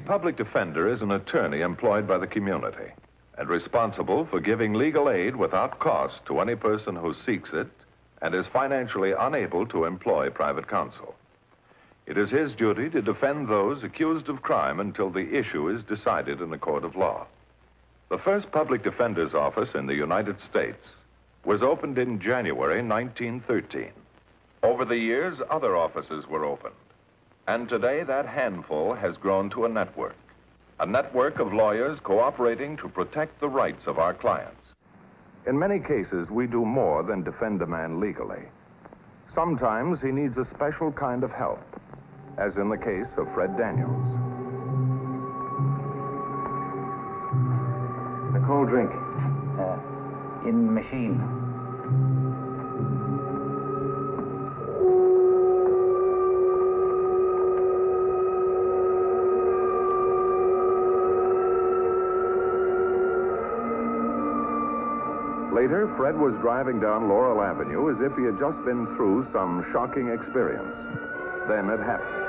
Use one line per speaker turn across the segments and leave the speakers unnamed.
public defender is an attorney employed by the community and responsible for giving legal aid without cost to any person who seeks it and is financially unable to employ private counsel. It is his duty to defend those accused of crime until the issue is decided in a court of law. The first public defender's office in the United States was opened in January 1913. Over the years, other offices were opened. And today, that handful has grown to a network of lawyers cooperating to protect the rights of our clients. In many cases, we do more than defend a man legally. Sometimes he needs a special kind of help, as in the case of Fred Daniels.
A cold drink.
In machine.
Later, Fred was driving down Laurel Avenue as if he had just been through some shocking experience. Then it happened.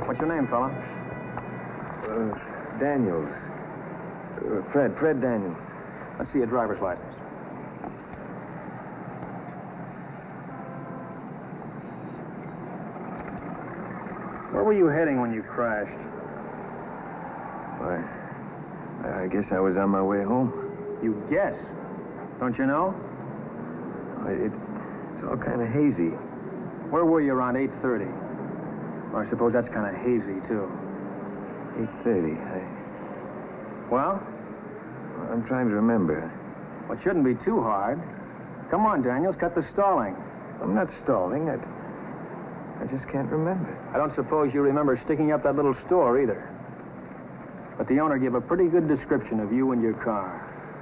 What's your name, fella?
Daniels. Fred Daniels.
Let's see your driver's license. Where were you heading when you crashed?
Why, I guess I was on my way home.
You guess. Don't you know?
It's all kind of hazy.
Where were you around 8:30? Well, I suppose that's kind of hazy, too.
8:30.
Well?
I'm trying to remember.
Well, it shouldn't be too hard. Come on, Daniels, cut the stalling.
I'm not stalling. I just can't remember.
I don't suppose you remember sticking up that little store, either. But the owner gave a pretty good description of you and your car.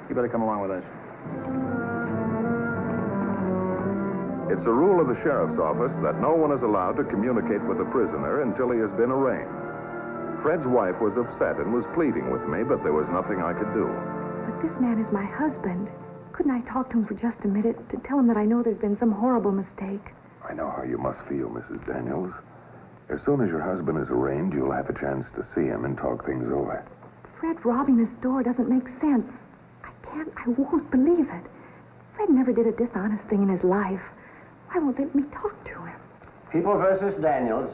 You better come along with us.
It's a rule of the sheriff's office that no one is allowed to communicate with a prisoner until he has been arraigned. Fred's wife was upset and was pleading with me, but there was nothing I could do.
But this man is my husband. Couldn't I talk to him for just a minute to tell him that I know there's been some horrible mistake?
I know how you must feel, Mrs. Daniels. As soon as your husband is arraigned, you'll have a chance to see him and talk things over.
Fred robbing this store doesn't make sense. I won't believe it. Fred never did a dishonest thing in his life. Why won't they let me talk to him?
People versus Daniels.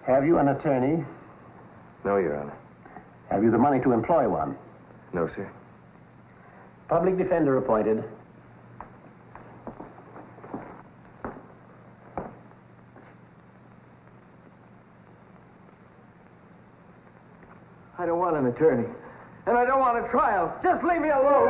Have you an attorney?
No, Your Honor.
Have you the money to employ one?
No, sir.
Public defender appointed.
I don't want an attorney. And I don't want a trial. Just leave me alone.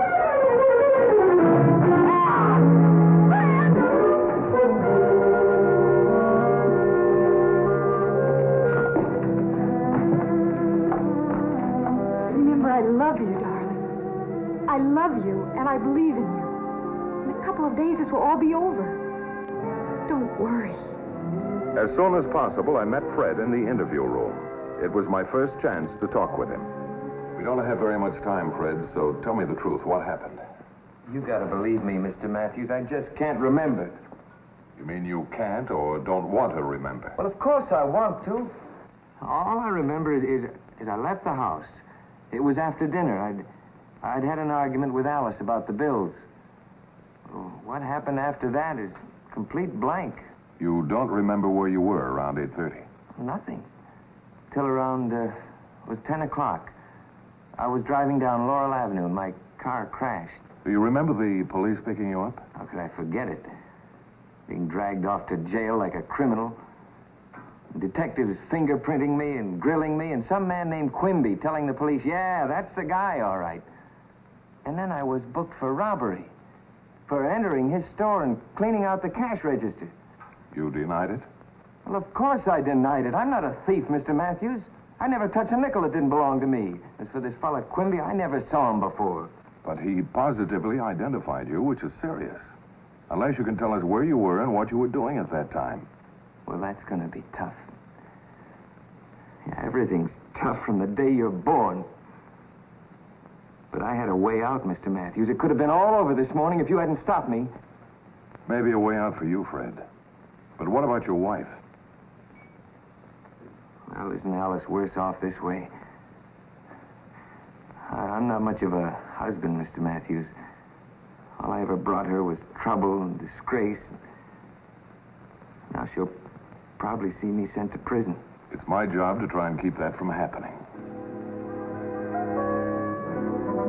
Remember, I love you, darling. I love you, and I believe in you. In a couple of days, this will all be over. So don't worry.
As soon as possible, I met Fred in the interview room. It was my first chance to talk with him. We don't have very much time, Fred, so tell me the truth. What happened?
You gotta believe me, Mr. Matthews. I just can't remember.
You mean you can't or don't want to remember?
Well, of course I want to. All I remember is I left the house. It was after dinner. I'd had an argument with Alice about the bills. What happened after that is complete blank.
You don't remember where you were around 8:30?
Nothing. Till around, it was 10 o'clock. I was driving down Laurel Avenue and my car crashed.
Do you remember the police picking you up?
How could I forget it? Being dragged off to jail like a criminal. Detectives fingerprinting me and grilling me, and some man named Quimby telling the police, yeah, that's the guy, all right. And then I was booked for robbery, for entering his store and cleaning out the cash register.
You denied it?
Well, of course I denied it. I'm not a thief, Mr. Matthews. I never touched a nickel that didn't belong to me. As for this fella Quimby, I never saw him before.
But he positively identified you, which is serious. Unless you can tell us where you were and what you were doing at that time.
Well, that's going to be tough. Yeah, everything's tough from the day you're born. But I had a way out, Mr. Matthews. It could have been all over this morning if you hadn't stopped me.
Maybe a way out for you, Fred. But what about your wife?
Well, isn't Alice worse off this way? I'm not much of a husband, Mr. Matthews. All I ever brought her was trouble and disgrace. Now she'll probably see me sent to prison.
It's my job to try and keep that from happening.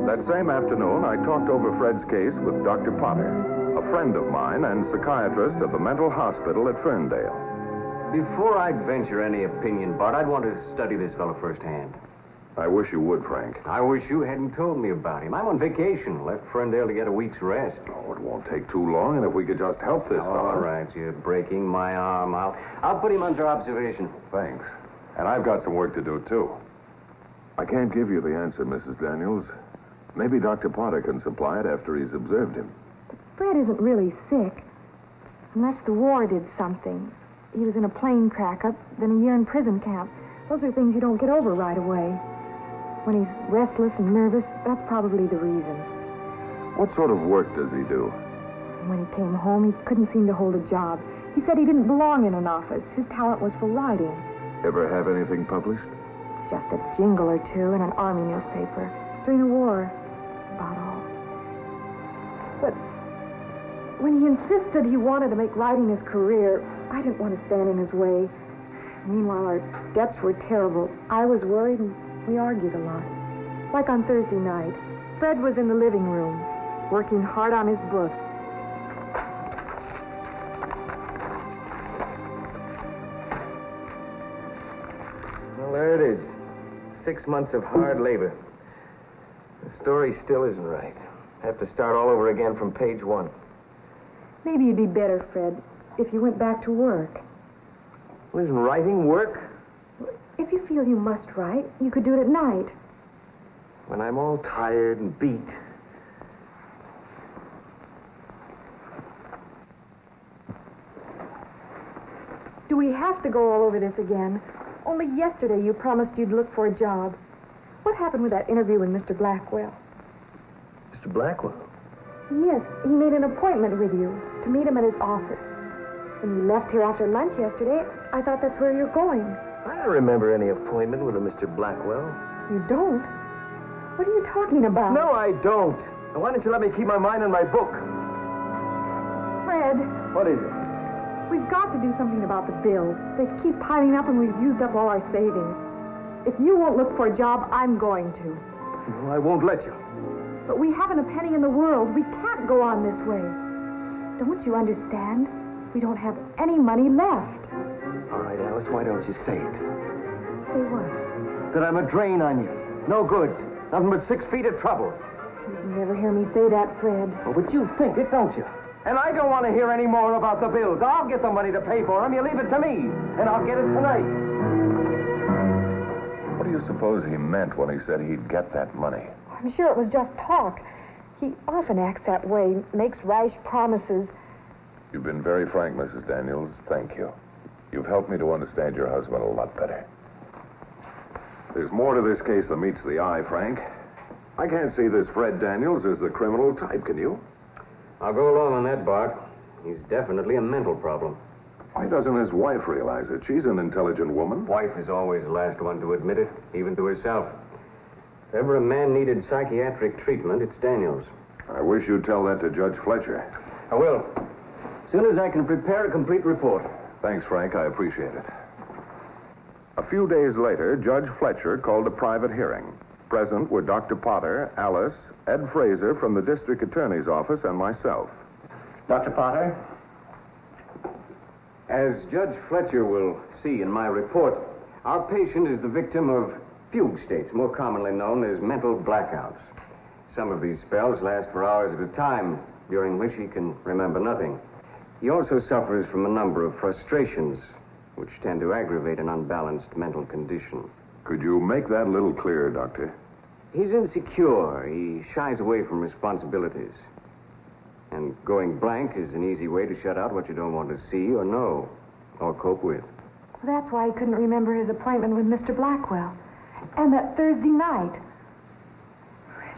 That same afternoon, I talked over Fred's case with Dr. Potter, a friend of mine and psychiatrist of the mental hospital at Ferndale.
Before I'd venture any opinion, Bart, I'd want to study this fellow firsthand.
I wish you would, Frank.
I wish you hadn't told me about him. I'm on vacation. Left Ferndale to get a week's rest.
Oh, it won't take too long, and if we could just help this fellow...
All right, you're breaking my arm. I'll put him under observation.
Thanks. And I've got some work to do, too. I can't give you the answer, Mrs. Daniels. Maybe Dr. Potter can supply it after he's observed him.
Fred isn't really sick. Unless the war did something. He was in a plane crack-up, then a year in prison camp. Those are things you don't get over right away. When he's restless and nervous, that's probably the reason.
What sort of work does he do?
When he came home, he couldn't seem to hold a job. He said he didn't belong in an office. His talent was for writing.
Ever have anything published?
Just a jingle or two in an army newspaper. During the war, that's about all. But when he insisted he wanted to make writing his career, I didn't want to stand in his way. Meanwhile, our debts were terrible. I was worried, and we argued a lot. Like on Thursday night, Fred was in the living room, working hard on his book.
Well, there it is. 6 months of hard labor. The story still isn't right. I have to start all over again from page 1.
Maybe you'd be better, Fred, if you went back to work.
Well, isn't writing work?
If you feel you must write, you could do it at night.
When I'm all tired and beat.
Do we have to go all over this again? Only yesterday you promised you'd look for a job. What happened with that interview with Mr. Blackwell?
Mr. Blackwell?
Yes, he made an appointment with you to meet him at his office. When you left here after lunch yesterday, I thought that's where you're going.
I don't remember any appointment with a Mr. Blackwell.
You don't? What are you talking about?
No, I don't. Now, why don't you let me keep my mind on my book?
Fred,
What is it?
we've got to do something about the bills. They keep piling up and we've used up all our savings. If you won't look for a job, I'm going to.
No, I won't let you.
But we haven't a penny in the world. We can't go on this way. Don't you understand? We don't have any money left.
All right, Alice, why don't you say it?
Say what?
That I'm a drain on you. No good. Nothing but 6 feet of trouble.
You'd never hear me say that, Fred.
Oh, but you think it, don't you? And I don't want to hear any more about the bills. I'll get the money to pay for them. You leave it to me, and I'll get it tonight.
What do you suppose he meant when he said he'd get that money?
I'm sure it was just talk. He often acts that way, makes rash promises.
You've been very frank, Mrs. Daniels. Thank you. You've helped me to understand your husband a lot better. There's more to this case than meets the eye, Frank. I can't see this Fred Daniels as the criminal type, can you?
I'll go along on that, Bart. He's definitely a mental problem.
Why doesn't his wife realize it? She's an intelligent woman.
Wife is always the last one to admit it, even to herself. If ever a man needed psychiatric treatment, it's Daniels.
I wish you'd tell that to Judge Fletcher.
I will. As soon as I can prepare a complete report.
Thanks, Frank. I appreciate it. A few days later, Judge Fletcher called a private hearing. Present were Dr. Potter, Alice, Ed Fraser from the district attorney's office, and myself.
Dr. Potter? As Judge Fletcher will see in my report, our patient is the victim of fugue states, more commonly known as mental blackouts. Some of these spells last for hours at a time, during which he can remember nothing. He also suffers from a number of frustrations, which tend to aggravate an unbalanced mental condition.
Could you make that a little clearer, Doctor?
He's insecure. He shies away from responsibilities. And going blank is an easy way to shut out what you don't want to see or know or cope with.
Well, that's why he couldn't remember his appointment with Mr. Blackwell. And that Thursday night.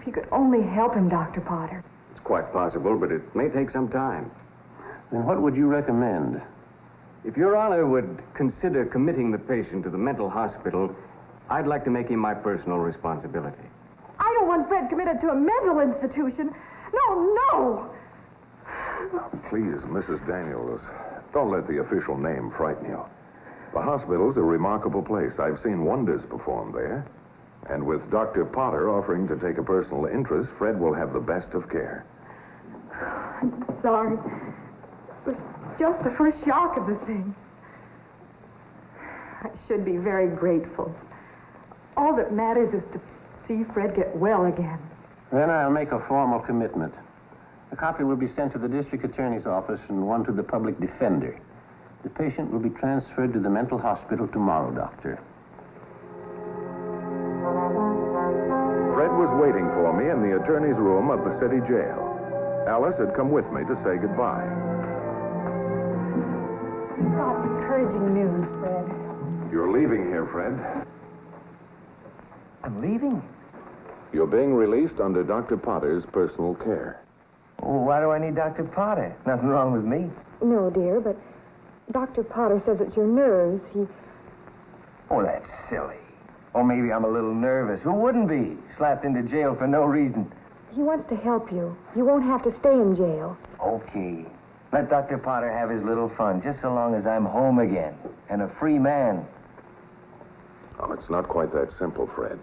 If you could only help him, Dr. Potter.
It's quite possible, but it may take some time.
Then what would you recommend?
If Your Honor would consider committing the patient to the mental hospital, I'd like to make him my personal responsibility.
I don't want Fred committed to a mental institution. No, no!
Now, please, Mrs. Daniels, don't let the official name frighten you. The hospital's a remarkable place. I've seen wonders performed there. And with Dr. Potter offering to take a personal interest, Fred will have the best of care.
I'm sorry. It was just the first shock of the thing. I should be very grateful. All that matters is to see Fred get well again.
Then I'll make a formal commitment. A copy will be sent to the district attorney's office and one to the public defender. The patient will be transferred to the mental hospital tomorrow, Doctor.
Fred was waiting for me in the attorney's room of the city jail. Alice had come with me to say goodbye.
Not encouraging news, Fred.
You're leaving here, Fred.
I'm leaving?
You're being released under Dr. Potter's personal care.
Oh, why do I need Dr. Potter? Nothing wrong with me.
No, dear, but Dr. Potter says it's your nerves.
Oh, that's silly. Or maybe I'm a little nervous. Who wouldn't be? Slapped into jail for no reason.
He wants to help you. You won't have to stay in jail.
Okay. Let Dr. Potter have his little fun, just so long as I'm home again and a free man.
Oh, it's not quite that simple, Fred.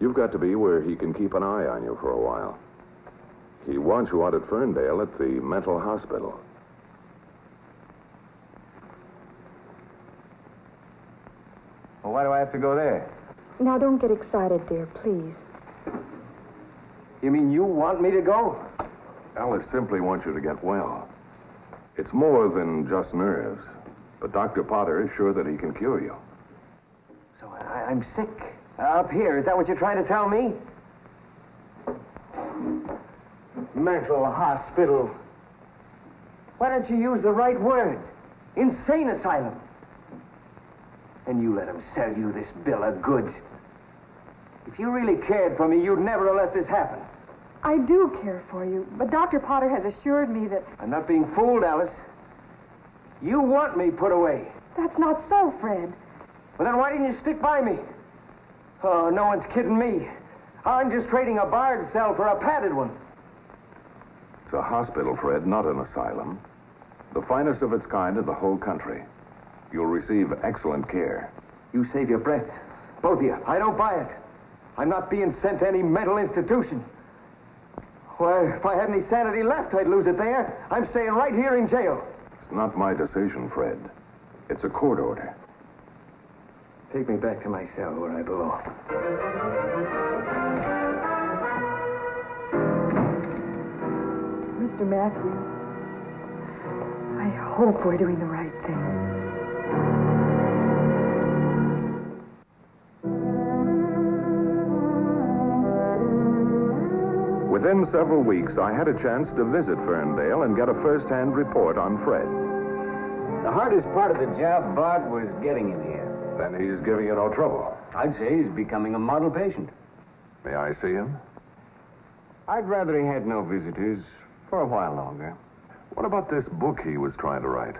You've got to be where he can keep an eye on you for a while. He wants you out at Ferndale at the mental hospital.
Well, why do I have to go there?
Now, don't get excited, dear, please.
You mean you want me to go?
Alice simply wants you to get well. It's more than just nerves, but Dr. Potter is sure that he can cure you.
So I'm sick. Up here, is that what you're trying to tell me? Mental hospital. Why don't you use the right word? Insane asylum. And you let him sell you this bill of goods. If you really cared for me, you'd never have let this happen.
I do care for you, but Dr. Potter has assured me that...
I'm not being fooled, Alice. You want me put away.
That's not so, Fred.
Well, then why didn't you stick by me? Oh, no one's kidding me. I'm just trading a barred cell for a padded one.
It's a hospital, Fred, not an asylum. The finest of its kind in the whole country. You'll receive excellent care.
You save your breath. Both of you. I don't buy it. I'm not being sent to any mental institution. Why, if I had any sanity left, I'd lose it there. I'm staying right here in jail.
It's not my decision, Fred. It's a court order.
Take me back to my cell where I belong.
Mr. Matthews, I hope we're doing the right thing.
Within several weeks, I had a chance to visit Ferndale and get a first-hand report on Fred.
The hardest part of the job, Bart, was getting him here.
Then he's giving you no trouble.
I'd say he's becoming a model patient.
May I see him?
I'd rather he had no visitors for a while longer.
What about this book he was trying to write?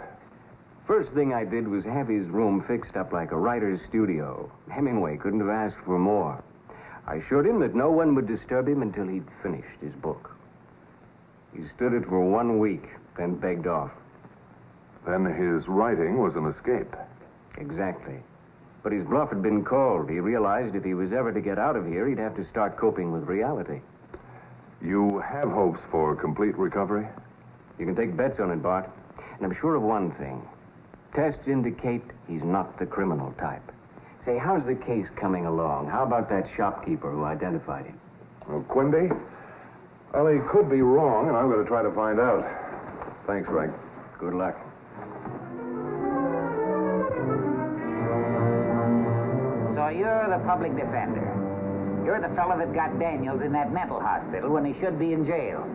First thing I did was have his room fixed up like a writer's studio. Hemingway couldn't have asked for more. I assured him that no one would disturb him until he'd finished his book. He stood it for 1 week, then begged off.
Then his writing was an escape.
Exactly. But his bluff had been called. He realized if he was ever to get out of here, he'd have to start coping with reality.
You have hopes for complete recovery?
You can take bets on it, Bart. And I'm sure of one thing. Tests indicate he's not the criminal type. Say, how's the case coming along? How about that shopkeeper who identified him?
Oh, Quimby? Well, he could be wrong, and I'm going to try to find out. Thanks, Frank.
Good luck.
the public defender. You're the fellow that got Daniels in that mental hospital when he should be in jail.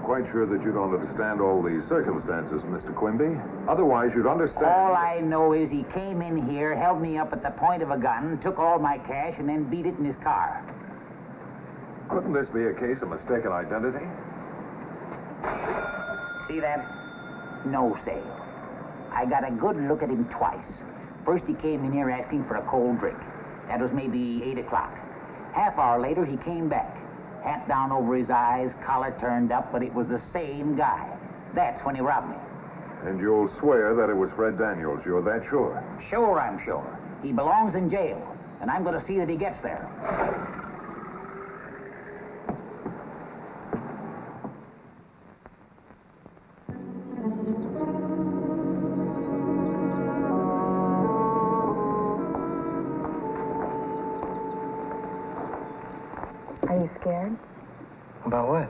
Quite sure that you don't understand all the circumstances, Mr. Quimby. Otherwise, you'd understand.
All I know is he came in here, held me up at the point of a gun, took all my cash, and then beat it in his car.
Couldn't this be a case of mistaken identity?
See that? No sale. I got a good look at him twice. First, he came in here asking for a cold drink. That was maybe 8 o'clock. Half hour later, he came back. Hat down over his eyes, collar turned up, but it was the same guy. That's when he robbed me.
And you'll swear that it was Fred Daniels. You're that sure?
Sure, I'm sure. He belongs in jail, and I'm going to see that he gets there.
Are you scared?
About what?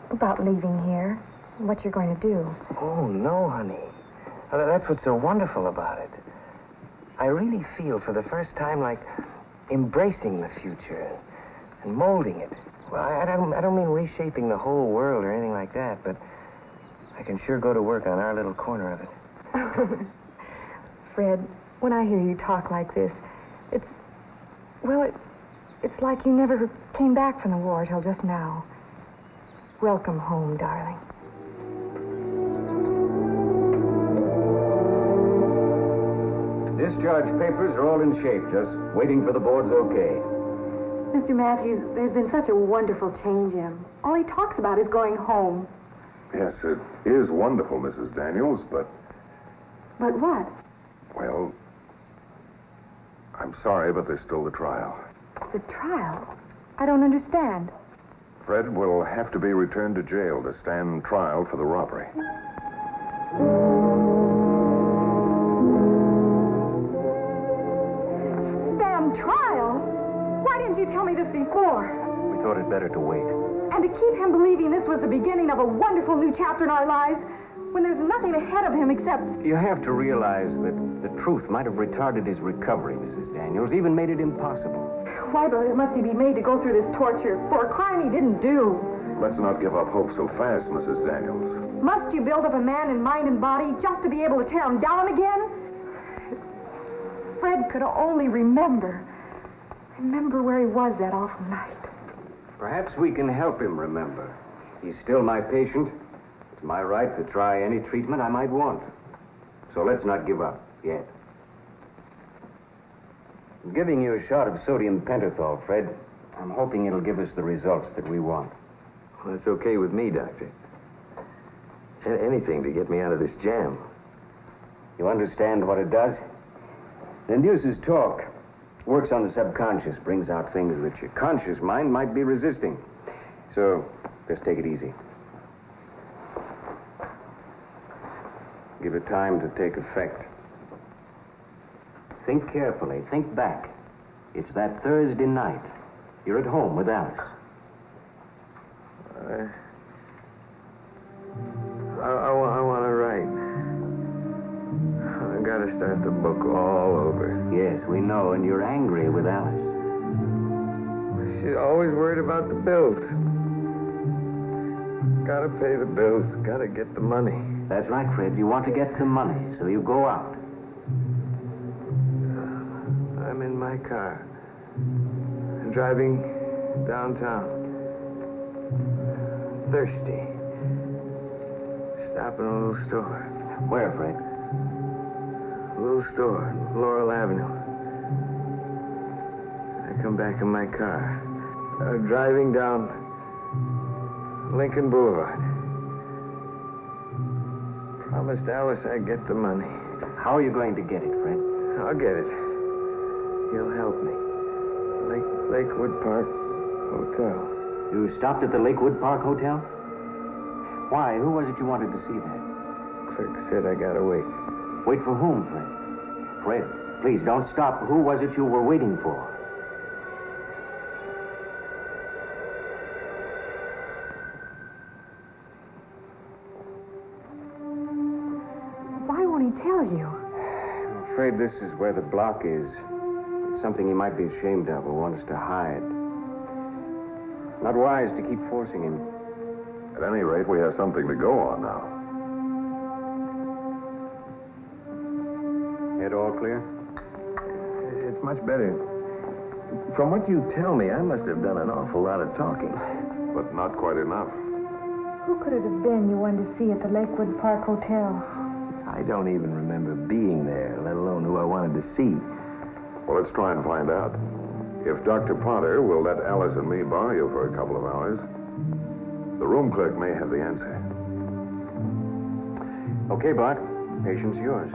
About leaving here? What you're going to do?
Oh, no, honey. That's what's so wonderful about it. I really feel for the first time like embracing the future and molding it. Well, I don't mean reshaping the whole world or anything like that, but I can sure go to work on our little corner of it.
Fred, when I hear you talk like this, it's like you never came back from the war till just now. Welcome home, darling.
Discharge papers are all in shape, just waiting for the board's okay.
Mr. Matthews, there's been such a wonderful change in him. All he talks about is going home.
Yes, it is wonderful, Mrs. Daniels, but,
But what?
well, I'm sorry, but there's still the trial.
The trial? I don't understand.
Fred will have to be returned to jail to stand trial for the robbery.
Stand trial? Why didn't you tell me this before?
We thought it better to wait.
And to keep him believing this was the beginning of a wonderful new chapter in our lives, when there's nothing ahead of him except...
You have to realize that the truth might have retarded his recovery, Mrs. Daniels, even made it impossible.
Why must he be made to go through this torture for a crime he didn't do?
Let's not give up hope so fast, Mrs. Daniels.
Must you build up a man in mind and body just to be able to tear him down again? Fred could only remember where he was that awful night.
Perhaps we can help him remember. He's still my patient. It's my right to try any treatment I might want. So let's not give up yet. I'm giving you a shot of sodium pentothal, Fred. I'm hoping it'll give us the results that we want.
Well, that's okay with me, Doctor. Anything to get me out of this jam.
You understand what it does? It induces talk. Works on the subconscious, brings out things that your conscious mind might be resisting. So, just take it easy. Give it time to take effect. Think carefully. Think back. It's that Thursday night. You're at home with Alice.
I want to write. I got to start the book all over.
Yes, we know, and you're angry with Alice.
She's always worried about the bills. Gotta pay the bills. Gotta get the money.
That's right, Fred. You want to get some money, so you go out.
I'm in my car. I'm driving downtown. Thirsty. Stop in a little store.
Where, Fred?
A little store on Laurel Avenue. I come back in my car. Driving down Lincoln Boulevard. Promised Alice I'd get the money.
How are you going to get it, Fred?
I'll get it. He'll help me. Lakewood Park Hotel.
You stopped at the Lakewood Park Hotel? Why? Who was it you wanted to see there?
Clerk said I gotta wait.
Wait for whom, Fred? Fred, please don't stop. Who was it you were waiting for?
Why won't he tell you?
I'm afraid this is where the block is. It's something he might be ashamed of or wants to hide. Not wise to keep forcing him.
At any rate, we have something to go on now.
Head all clear?
It's much better. From what you tell me, I must have done an awful lot of talking.
But not quite enough.
Who could it have been you wanted to see at the Lakewood Park Hotel?
I don't even remember being there, let alone who I wanted to see.
Well, let's try and find out. If Dr. Potter will let Alice and me borrow you for a couple of hours, the room clerk may have the answer.
Okay, Bart. Patient's yours.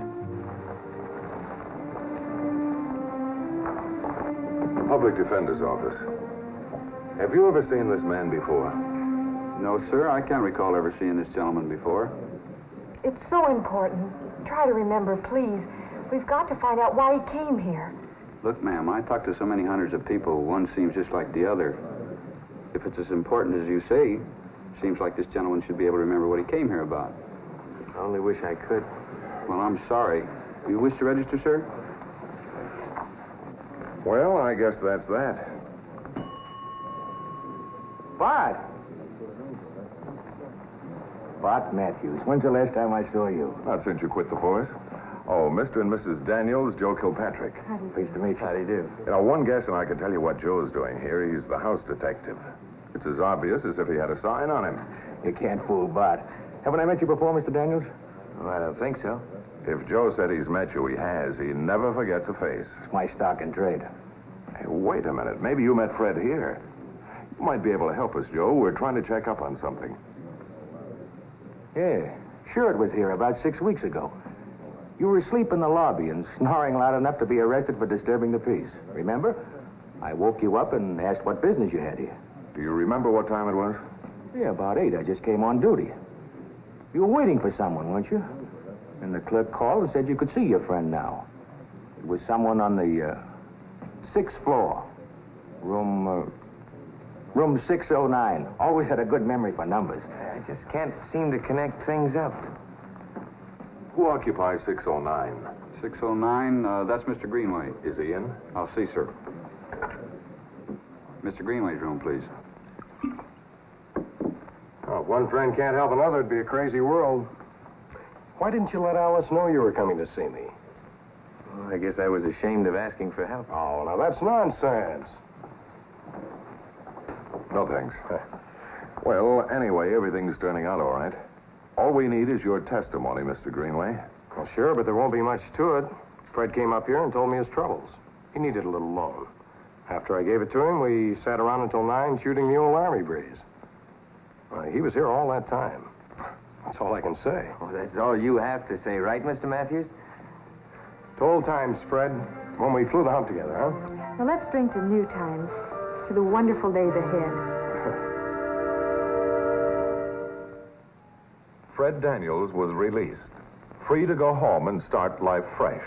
Public Defender's Office. Have you ever seen this man before?
No, sir. I can't recall ever seeing this gentleman before.
It's so important. Try to remember, please. We've got to find out why he came here.
Look, ma'am, I talk to so many hundreds of people. One seems just like the other. If it's as important as you say, seems like this gentleman should be able to remember what he came here about.
I only wish I could.
Well, I'm sorry. Do you wish to register, sir?
Well, I guess that's that.
Bart! Bart Matthews. When's the last time I saw you?
Not since you quit the force. Oh, Mr. and Mrs. Daniels, Joe Kilpatrick.
Pleased to meet you. How do you do?
You know, one guess and I can tell you what Joe's doing here. He's the house detective. It's as obvious as if he had a sign on him.
You can't fool Bart. Haven't I met you before, Mr. Daniels? Oh, I don't think so.
If Joe said he's met you, he has. He never forgets a face.
It's my stock and trade.
Hey, wait a minute. Maybe you met Fred here. You might be able to help us, Joe. We're trying to check up on something.
Yeah, sure it was here about 6 weeks ago. You were asleep in the lobby and snoring loud enough to be arrested for disturbing the peace. Remember? I woke you up and asked what business you had here.
Do you remember what time it was?
Yeah, about 8. I just came on duty. You were waiting for someone, weren't you? And the clerk called and said you could see your friend now. It was someone on the 6th floor. Room 609. Always had a good memory for numbers. I just can't seem to connect things up.
Who occupies 609?
609, that's Mr. Greenway.
Is he in?
I'll see, sir. Mr. Greenway's room, please.
Oh, if one friend can't help another, it'd be a crazy world. Why didn't you let Alice know you were coming to see me?
Well, I guess I was ashamed of asking for help.
Oh, now that's nonsense.
No, thanks. Well, anyway, everything's turning out all right. All we need is your testimony, Mr. Greenway.
Well, sure, but there won't be much to it. Fred came up here and told me his troubles. He needed a little loan. After I gave it to him, we sat around until 9 shooting the old army breeze. He was here all that time. That's all I can say.
Oh, that's all you have to say, right, Mr. Matthews?
To old times, Fred, when we flew the hump together, huh?
Now let's drink to new times, to the wonderful days ahead.
Fred Daniels was released, free to go home and start life fresh.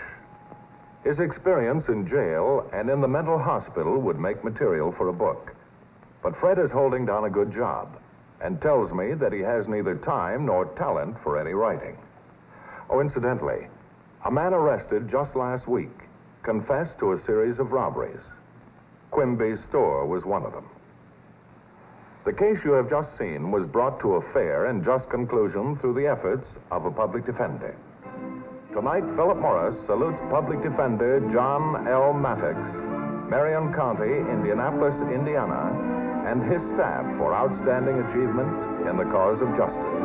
His experience in jail and in the mental hospital would make material for a book. But Fred is holding down a good job and tells me that he has neither time nor talent for any writing. Oh, incidentally, a man arrested just last week confessed to a series of robberies. Quimby's store was one of them. The case you have just seen was brought to a fair and just conclusion through the efforts of a public defender. Tonight, Philip Morris salutes Public Defender John L. Maddox, Marion County, Indianapolis, Indiana, and his staff for outstanding achievement in the cause of justice.